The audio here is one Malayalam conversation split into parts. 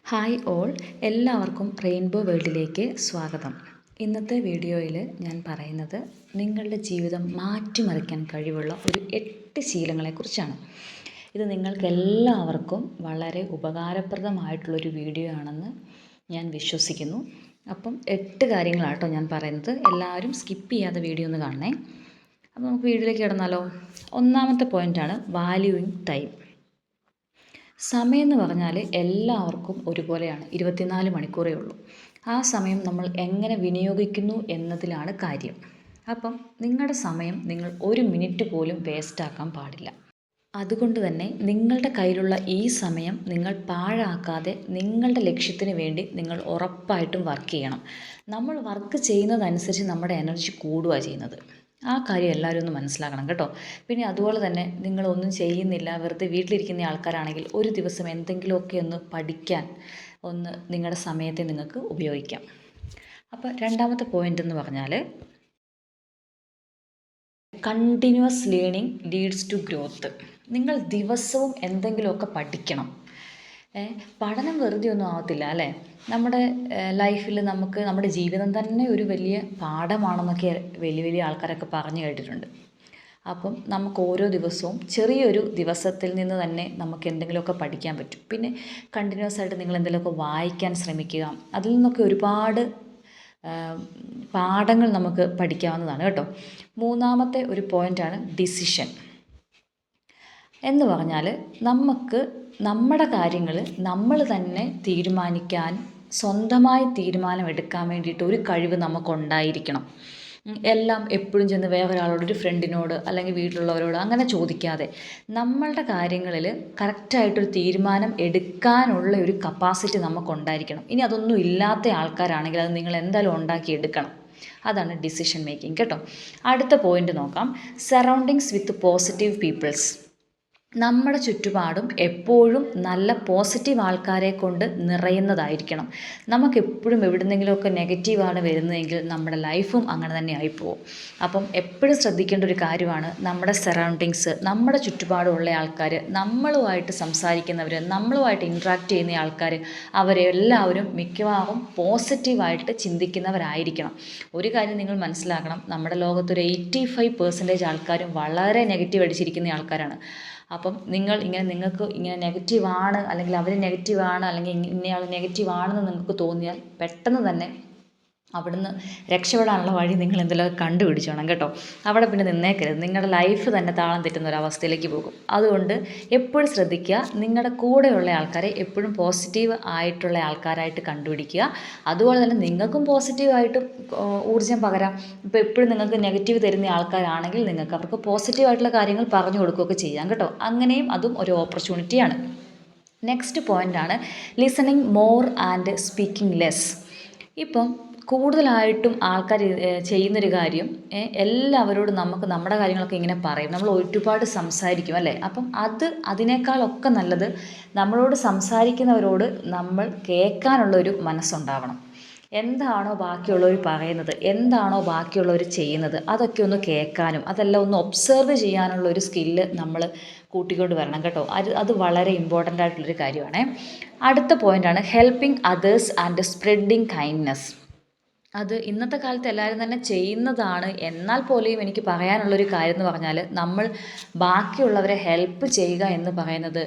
ഹായ് ഓൾ, എല്ലാവർക്കും റെയിൻബോ വേൾഡിലേക്ക് സ്വാഗതം. ഇന്നത്തെ വീഡിയോയിൽ ഞാൻ പറയുന്നത് നിങ്ങളുടെ ജീവിതം മാറ്റിമറിക്കാൻ കഴിവുള്ള ഒരു 8 ശീലങ്ങളെക്കുറിച്ചാണ്. ഇത് നിങ്ങൾക്കെല്ലാവർക്കും വളരെ ഉപകാരപ്രദമായിട്ടുള്ളൊരു വീഡിയോ ആണെന്ന് ഞാൻ വിശ്വസിക്കുന്നു. അപ്പം 8 കാര്യങ്ങളാട്ടോ ഞാൻ പറയുന്നത്. എല്ലാവരും സ്കിപ്പ് ചെയ്യാതെ വീഡിയോ ഒന്ന് കാണണേ. അപ്പോൾ നമുക്ക് വീഡിയോയിലേക്ക് കിടന്നാലോ. ഒന്നാമത്തെ പോയിൻ്റാണ് വാല്യൂയിങ് ടൈം. സമയം എന്ന് പറഞ്ഞാൽ എല്ലാവർക്കും ഒരുപോലെയാണ്. 24 മണിക്കൂറേ ഉള്ളൂ. ആ സമയം നമ്മൾ എങ്ങനെ വിനിയോഗിക്കുന്നു എന്നതിലാണ് കാര്യം. അപ്പം നിങ്ങളുടെ സമയം നിങ്ങൾ 1 മിനിറ്റ് പോലും വേസ്റ്റാക്കാൻ പാടില്ല. അതുകൊണ്ട് തന്നെ നിങ്ങളുടെ കയ്യിലുള്ള ഈ സമയം നിങ്ങൾ പാഴാക്കാതെ നിങ്ങളുടെ ലക്ഷ്യത്തിന് വേണ്ടി നിങ്ങൾ ഉറപ്പായിട്ടും വർക്ക് ചെയ്യണം. നമ്മൾ വർക്ക് ചെയ്യുന്നതനുസരിച്ച് നമ്മുടെ എനർജി കൂടുകയാണ് ചെയ്യുന്നത്. ആ കാര്യം എല്ലാവരും ഒന്ന് മനസ്സിലാക്കണം കേട്ടോ. പിന്നെ അതുപോലെ തന്നെ നിങ്ങളൊന്നും ചെയ്യുന്നില്ല, വെറുതെ വീട്ടിലിരിക്കുന്ന ആൾക്കാരാണെങ്കിൽ ഒരു ദിവസം എന്തെങ്കിലുമൊക്കെ ഒന്ന് പഠിക്കാൻ നിങ്ങളുടെ സമയത്തെ നിങ്ങൾക്ക് ഉപയോഗിക്കാം. അപ്പോൾ രണ്ടാമത്തെ പോയിൻ്റ് എന്ന് പറഞ്ഞാൽ continuous learning leads to growth. നിങ്ങൾ ദിവസവും എന്തെങ്കിലുമൊക്കെ പഠിക്കണം. പഠനം വെറുതെ ഒന്നും ആവത്തില്ല അല്ലേ. നമ്മുടെ ലൈഫിൽ നമ്മുടെ ജീവിതം തന്നെ ഒരു വലിയ പാഠമാണെന്നൊക്കെ വലിയ വലിയ ആൾക്കാരൊക്കെ പറഞ്ഞു കേട്ടിട്ടുണ്ട്. അപ്പം നമുക്ക് ഓരോ ദിവസവും ചെറിയൊരു ദിവസത്തിൽ നിന്ന് തന്നെ നമുക്ക് എന്തെങ്കിലുമൊക്കെ പഠിക്കാൻ പറ്റും. പിന്നെ കണ്ടിന്യൂസ് ആയിട്ട് നിങ്ങൾ എന്തെങ്കിലുമൊക്കെ വായിക്കാൻ ശ്രമിക്കുക. അതിൽ നിന്നൊക്കെ ഒരുപാട് പാഠങ്ങൾ നമുക്ക് പഠിക്കാവുന്നതാണ് കേട്ടോ. മൂന്നാമത്തെ ഒരു പോയിൻ്റാണ് ഡിസിഷൻ എന്ന് പറഞ്ഞാൽ നമുക്ക് നമ്മുടെ കാര്യങ്ങൾ നമ്മൾ തന്നെ തീരുമാനിക്കാൻ, സ്വന്തമായി തീരുമാനമെടുക്കാൻ വേണ്ടിയിട്ട് ഒരു കഴിവ് നമുക്കുണ്ടായിരിക്കണം. എല്ലാം എപ്പോഴും ചെന്ന് വേറൊരാളോട്, ഒരു ഫ്രണ്ടിനോട് അല്ലെങ്കിൽ വീട്ടിലുള്ളവരോട് അങ്ങനെ ചോദിക്കാതെ നമ്മളുടെ കാര്യങ്ങളിൽ കറക്റ്റായിട്ടൊരു തീരുമാനം എടുക്കാനുള്ള ഒരു കപ്പാസിറ്റി നമുക്കുണ്ടായിരിക്കണം. ഇനി അതൊന്നും ഇല്ലാത്ത ആൾക്കാരാണെങ്കിൽ അത് നിങ്ങൾ എന്തായാലും ഉണ്ടാക്കിയെടുക്കണം. അതാണ് ഡിസിഷൻ മേക്കിംഗ് കേട്ടോ. അടുത്ത പോയിൻ്റ് നോക്കാം. Surroundings with positive peoples. നമ്മുടെ ചുറ്റുപാടും എപ്പോഴും നല്ല പോസിറ്റീവ് ആൾക്കാരെ കൊണ്ട് നിറയുന്നതായിരിക്കണം. നമുക്കെപ്പോഴും എവിടുന്നെങ്കിലുമൊക്കെ നെഗറ്റീവാണ് വരുന്നതെങ്കിൽ നമ്മുടെ ലൈഫും അങ്ങനെ തന്നെ ആയിപ്പോവും. അപ്പം എപ്പോഴും ശ്രദ്ധിക്കേണ്ട ഒരു കാര്യമാണ് നമ്മുടെ സറൗണ്ടിങ്സ്, നമ്മുടെ ചുറ്റുപാടുമുള്ള ആൾക്കാർ, നമ്മളുമായിട്ട് സംസാരിക്കുന്നവർ, നമ്മളുമായിട്ട് ഇൻട്രാക്ട് ചെയ്യുന്ന ആൾക്കാർ, അവരെല്ലാവരും മിക്കവാറും പോസിറ്റീവായിട്ട് ചിന്തിക്കുന്നവരായിരിക്കണം. ഒരു കാര്യം നിങ്ങൾ മനസ്സിലാക്കണം, നമ്മുടെ ലോകത്തൊരു 85% ആൾക്കാരും വളരെ നെഗറ്റീവ് അടിച്ചിരിക്കുന്ന ആൾക്കാരാണ്. അപ്പം നിങ്ങൾക്ക് ഇങ്ങനെ നെഗറ്റീവാണ്, അല്ലെങ്കിൽ അവർ നെഗറ്റീവാണ്, അല്ലെങ്കിൽ ഇന്നയാൾ നെഗറ്റീവാണെന്ന് നിങ്ങൾക്ക് തോന്നിയാൽ പെട്ടെന്ന് തന്നെ അവിടുന്ന് രക്ഷപ്പെടാനുള്ള വഴി നിങ്ങൾ എന്തെങ്കിലുമൊക്കെ കണ്ടുപിടിച്ചോണം കേട്ടോ. അവിടെ പിന്നെ നിന്നേക്കരുത്. നിങ്ങളുടെ ലൈഫ് തന്നെ താളം തെറ്റുന്ന ഒരവസ്ഥയിലേക്ക് പോകും. അതുകൊണ്ട് എപ്പോഴും ശ്രദ്ധിക്കുക, നിങ്ങളുടെ കൂടെയുള്ള ആൾക്കാരെ എപ്പോഴും പോസിറ്റീവ് ആയിട്ടുള്ള ആൾക്കാരായിട്ട് കണ്ടുപിടിക്കുക. അതുപോലെ തന്നെ നിങ്ങൾക്കും പോസിറ്റീവായിട്ടും ഊർജ്ജം പകരാം. ഇപ്പോൾ എപ്പോഴും നിങ്ങൾക്ക് നെഗറ്റീവ് തരുന്ന ആൾക്കാരാണെങ്കിൽ നിങ്ങൾക്ക് അവർക്ക് പോസിറ്റീവായിട്ടുള്ള കാര്യങ്ങൾ പറഞ്ഞു കൊടുക്കുകയൊക്കെ ചെയ്യാം കേട്ടോ. അങ്ങനെയും അതും ഒരു ഓപ്പർച്യൂണിറ്റിയാണ്. നെക്സ്റ്റ് പോയിൻ്റാണ് listening more and speaking less. ഇപ്പം കൂടുതലായിട്ടും ആൾക്കാർ ചെയ്യുന്നൊരു കാര്യം, എല്ലാവരോടും നമുക്ക് നമ്മുടെ കാര്യങ്ങളൊക്കെ ഇങ്ങനെ പറയും, നമ്മൾ ഒരുപാട് സംസാരിക്കും അല്ലേ. അപ്പം അതിനേക്കാളൊക്കെ നല്ലത് നമ്മളോട് സംസാരിക്കുന്നവരോട് നമ്മൾ കേൾക്കാനുള്ളൊരു മനസ്സുണ്ടാവണം. എന്താണോ ബാക്കിയുള്ളവർ പറയുന്നത്, എന്താണോ ബാക്കിയുള്ളവർ ചെയ്യുന്നത്, അതൊക്കെ ഒന്ന് കേൾക്കാനും അതെല്ലാം ഒന്ന് ഒബ്സർവ് ചെയ്യാനുള്ള ഒരു സ്കില്ല് നമ്മൾ കൂട്ടിക്കൊണ്ട് വരണം കേട്ടോ. അത് വളരെ ഇമ്പോർട്ടൻ്റ് ആയിട്ടുള്ളൊരു കാര്യമാണ്. അടുത്ത പോയിൻ്റാണ് helping others and spreading kindness. അത് ഇന്നത്തെ കാലത്ത് എല്ലാവരും തന്നെ ചെയ്യുന്നതാണ്. എന്നാൽ പോലെയും എനിക്ക് പറയാനുള്ളൊരു കാര്യം എന്ന് പറഞ്ഞാൽ നമ്മൾ ബാക്കിയുള്ളവരെ ഹെൽപ്പ് ചെയ്യുക എന്ന് പറയുന്നത്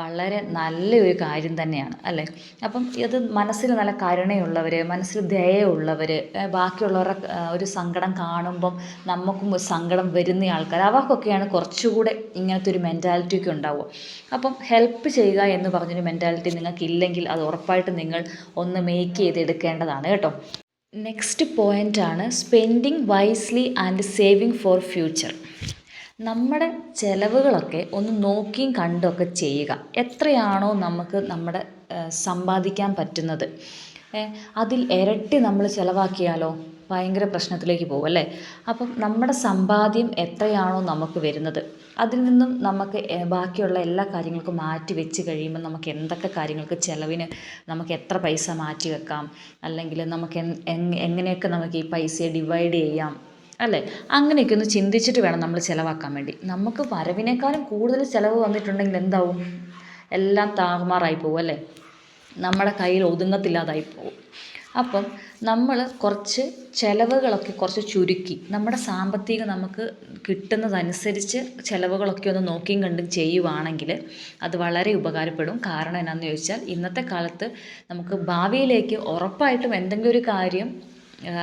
വളരെ നല്ലൊരു കാര്യം തന്നെയാണ് അല്ലേ. അപ്പം ഇത് മനസ്സിൽ നല്ല കരുണയുള്ളവർ, മനസ്സിൽ ദയയുള്ളവർ, ബാക്കിയുള്ളവരുടെ ഒരു സങ്കടം കാണുമ്പം നമുക്കും ഒരു സങ്കടം വരുന്ന ആൾക്കാർ, അവർക്കൊക്കെയാണ് കുറച്ചുകൂടെ ഇങ്ങനത്തെ ഒരു മെൻറ്റാലിറ്റി ഒക്കെ ഉണ്ടാവുക. അപ്പം ഹെൽപ്പ് ചെയ്യുക എന്ന് പറഞ്ഞൊരു മെൻറ്റാലിറ്റി നിങ്ങൾക്കില്ലെങ്കിൽ അത് ഉറപ്പായിട്ടും നിങ്ങൾ ഒന്ന് മേക്ക് ചെയ്തെടുക്കേണ്ടതാണ് കേട്ടോ. നെക്സ്റ്റ് പോയിൻ്റാണ് spending wisely and saving for future. നമ്മുടെ ചിലവുകളൊക്കെ ഒന്ന് നോക്കിയും കണ്ടൊക്കെ ചെയ്യുക. എത്രയാണോ നമ്മുടെ സമ്പാദിക്കാൻ പറ്റുന്നത്, അതിൽ ഇരട്ടി നമ്മൾ ചിലവാക്കിയാലോ ഭയങ്കര പ്രശ്നത്തിലേക്ക് പോകും അല്ലേ. അപ്പം നമ്മുടെ സമ്പാദ്യം എത്രയാണോ നമുക്ക് വരുന്നത്, അതിൽ നിന്നും നമുക്ക് ബാക്കിയുള്ള എല്ലാ കാര്യങ്ങൾക്കും മാറ്റി വെച്ച് കഴിയുമ്പോൾ നമുക്ക് എന്തൊക്കെ കാര്യങ്ങൾക്ക് ചിലവിന് നമുക്ക് എത്ര പൈസ മാറ്റി വെക്കാം, അല്ലെങ്കിൽ നമുക്ക് എങ്ങനെയൊക്കെ നമുക്ക് ഈ പൈസയെ ഡിവൈഡ് ചെയ്യാം അല്ലേ. അങ്ങനെയൊക്കെ ഒന്ന് ചിന്തിച്ചിട്ട് വേണം നമ്മൾ ചിലവാക്കാൻ വേണ്ടി. നമുക്ക് വരവിനേക്കാളും കൂടുതൽ ചിലവ് വന്നിട്ടുണ്ടെങ്കിൽ എന്താവും, എല്ലാം താറുമാറായി പോകും അല്ലേ. നമ്മുടെ കയ്യിൽ ഒതുങ്ങത്തില്ലാതായി പോകും. അപ്പം നമ്മൾ കുറച്ച് ചിലവുകളൊക്കെ കുറച്ച് ചുരുക്കി നമ്മുടെ സാമ്പത്തികം നമുക്ക് കിട്ടുന്നതനുസരിച്ച് ചിലവുകളൊക്കെ ഒന്ന് നോക്കിയും കണ്ടും ചെയ്യുവാണെങ്കിൽ അത് വളരെ ഉപകാരപ്പെടും. കാരണം എന്നാന്ന് ചോദിച്ചാൽ ഇന്നത്തെ കാലത്ത് നമുക്ക് ഭാവിയിലേക്ക് ഉറപ്പായിട്ടും എന്തെങ്കിലും ഒരു കാര്യം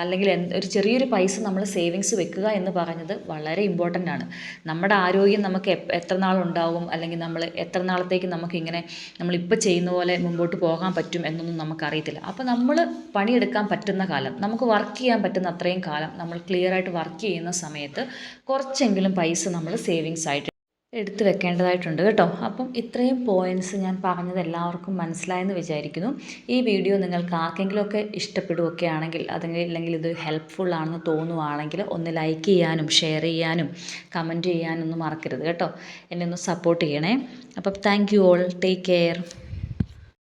അല്ലെങ്കിൽ ഒരു ചെറിയൊരു പൈസ നമ്മൾ സേവിങ്സ് വെക്കുക എന്ന് പറഞ്ഞത് വളരെ ഇമ്പോർട്ടൻ്റ് ആണ്. നമ്മുടെ ആരോഗ്യം നമുക്ക് എത്ര നാളുണ്ടാവും, അല്ലെങ്കിൽ നമ്മൾ എത്ര നാളത്തേക്ക് നമുക്കിങ്ങനെ നമ്മളിപ്പോൾ ചെയ്യുന്ന പോലെ മുമ്പോട്ട് പോകാൻ പറ്റും എന്നൊന്നും നമുക്കറിയത്തില്ല. അപ്പോൾ നമ്മൾ പണിയെടുക്കാൻ പറ്റുന്ന കാലം, നമുക്ക് വർക്ക് ചെയ്യാൻ പറ്റുന്ന അത്രയും കാലം നമ്മൾ ക്ലിയറായിട്ട് വർക്ക് ചെയ്യുന്ന സമയത്ത് കുറച്ചെങ്കിലും പൈസ നമ്മൾ സേവിങ്സ് ആയിട്ട് എടുത്തു വെക്കേണ്ടതായിട്ടുണ്ട് കേട്ടോ. അപ്പം ഇത്രയും പോയിൻറ്റ്സ് ഞാൻ പറഞ്ഞത് എല്ലാവർക്കും മനസ്സിലായെന്ന് വിചാരിക്കുന്നു. ഈ വീഡിയോ നിങ്ങൾക്ക് ആർക്കെങ്കിലുമൊക്കെ ഇഷ്ടപ്പെടുകയൊക്കെ ആണെങ്കിൽ അല്ലെങ്കിൽ ഇത് ഹെൽപ്ഫുൾ ആണെന്ന് തോന്നുവാണെങ്കിൽ ഒന്ന് ലൈക്ക് ചെയ്യാനും ഷെയർ ചെയ്യാനും കമൻറ്റ് ചെയ്യാനൊന്നും മറക്കരുത് കേട്ടോ. എന്നെ ഒന്ന് സപ്പോർട്ട് ചെയ്യണേ. അപ്പം thank you all, take care.